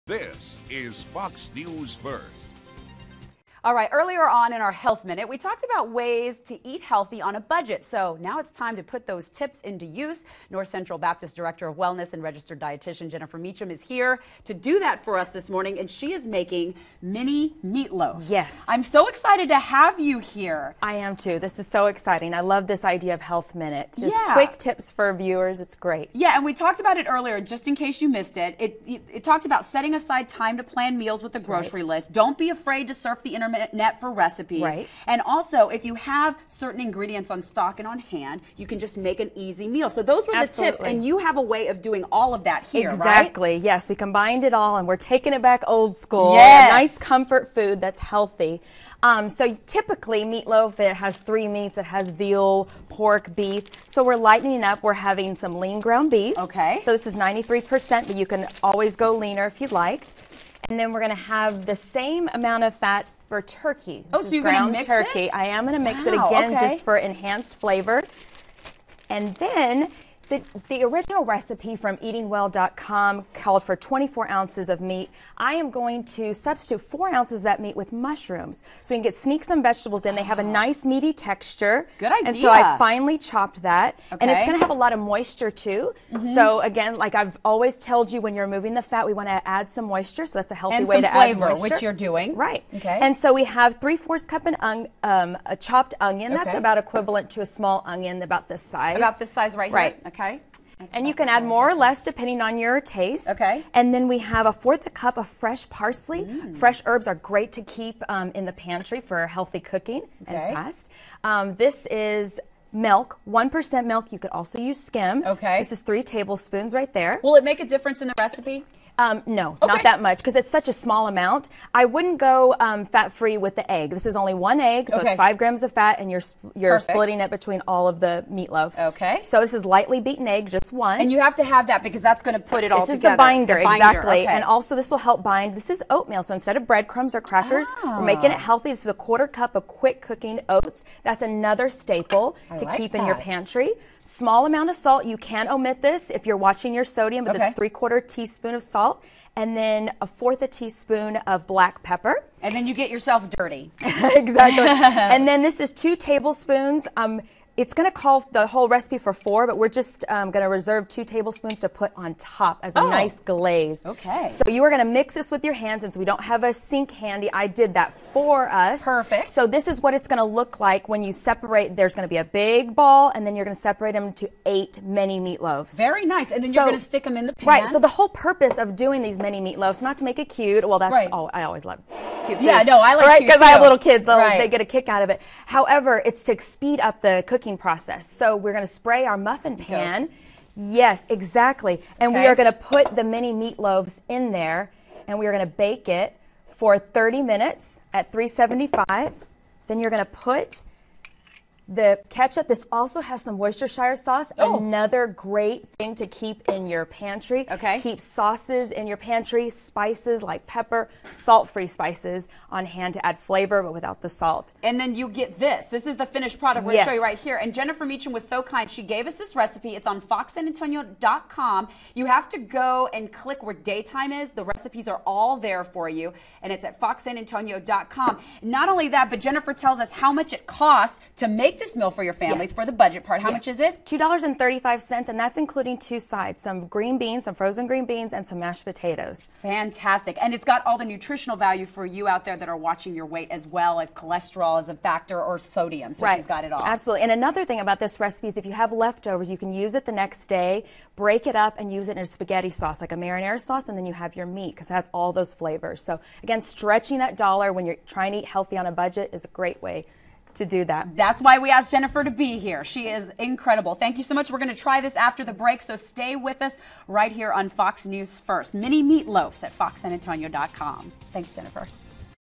This is Fox News First. All right, earlier on in our Health Minute, we talked about ways to eat healthy on a budget. So now it's time to put those tips into use. North Central Baptist Director of Wellness and registered dietitian Jennifer Meacham is here to do that for us this morning, and she is making mini meatloaves. Yes. I'm so excited to have you here. I am too. This is so exciting. I love this idea of Health Minute. Just Yeah. quick tips for viewers. It's great. Yeah, and we talked about it earlier, just in case you missed it. It talked about setting aside time to plan meals with the grocery list. Don't be afraid to surf the internet for recipes. Right. And also, if you have certain ingredients on stock and on hand, you can just make an easy meal. So those were the tips, and you have a way of doing all of that here, Exactly. right? Yes, we combined it all, and we're taking it back old school. Yes. Nice comfort food that's healthy. So typically, meatloaf, it has 3 meats. It has veal, pork, beef. So we're lightening up. We're having some lean ground beef. Okay. So this is 93%, but you can always go leaner if you'd like. And then we're going to have the same amount of fat for turkey. Oh, so you're going to mix turkey. it? I am going to mix it Wow, again okay. just for enhanced flavor. And then the original recipe from eatingwell.com called for 24 ounces of meat. I am going to substitute 4 ounces of that meat with mushrooms. So we can sneak some vegetables in. They have a nice meaty texture. Good idea. And so I finely chopped that. Okay. And it's going to have a lot of moisture too. So again, like I've always told you, when you're removing the fat, we want to add some moisture. So that's a healthy way to flavor, add moisture. which you're doing. Right. Okay. And so we have 3/4 cup a chopped onion. That's Okay. about equivalent to a small onion, about this size. About this size right here? Right. Okay. And you can add more or less depending on your taste. Okay. And then we have 1/4 cup of fresh parsley. Fresh herbs are great to keep in the pantry for healthy cooking and fast. This is milk, 1% milk. You could also use skim. Okay. This is 3 tablespoons right there. Will it make a difference in the recipe? No, Okay. not that much, because it's such a small amount. I wouldn't go fat-free with the egg. This is only 1 egg, so Okay. it's 5 grams of fat, and you're Perfect. splitting it between all of the meatloaves. Okay. So this is lightly beaten egg, just 1. And you have to have that because that's going to put it all This is together. the binder, exactly. Okay. And also this will help bind. This is oatmeal, so instead of breadcrumbs or crackers, we're making it healthy. This is 1/4 cup of quick cooking oats. That's another staple to like keep in your that. pantry. Small amount of salt. You can omit this if you're watching your sodium, but Okay. that's 3/4 teaspoon of salt. And then 1/4 teaspoon of black pepper. And then you get yourself dirty. Exactly. And then this is 2 tablespoons. It's going to call the whole recipe for 4, but we're just going to reserve 2 tablespoons to put on top as a nice glaze. Okay. So you are going to mix this with your hands, since we don't have a sink handy. I did that for us. Perfect. So this is what it's going to look like when you separate. There's going to be a big ball, and then you're going to separate them into 8 mini meatloaves. Very nice. And then you're going to stick them in the pan. Right. So the whole purpose of doing these mini meatloaves, not to make it cute. Well, that's I always love cute food. Yeah, no, I like right, cute because I have too. little kids. Right. They get a kick out of it. However, it's to speed up the cooking process. So we're going to spray our muffin pan. Yes, exactly. And we are going to put the mini meatloaves in there, and we are going to bake it for 30 minutes at 375. Then you're going to put the ketchup. This also has some Worcestershire sauce. Another great thing to keep in your pantry. Okay. Keep sauces in your pantry, spices like pepper, salt-free spices on hand to add flavor, but without the salt. And then you get this. This is the finished product. We're going to show you right here. And Jennifer Meacham was so kind. She gave us this recipe. It's on foxsanantonio.com. You have to go and click where daytime is. The recipes are all there for you. And it's at foxsanantonio.com. Not only that, but Jennifer tells us how much it costs to make this meal for your family for the budget part. How much is it? $2.35, and that's including 2 sides, some green beans, some frozen green beans, and some mashed potatoes. Fantastic. And it's got all the nutritional value for you out there that are watching your weight as well, if cholesterol is a factor or sodium. So she's got it all. Absolutely. And another thing about this recipe is if you have leftovers, you can use it the next day, break it up, and use it in a spaghetti sauce, like a marinara sauce, and then you have your meat because it has all those flavors. So again, stretching that dollar when you're trying to eat healthy on a budget is a great way to do that. That's why we asked Jennifer to be here. She is incredible. Thank you so much. We're going to try this after the break, so stay with us right here on Fox News First. Mini meatloaves at foxsanantonio.com. Thanks, Jennifer.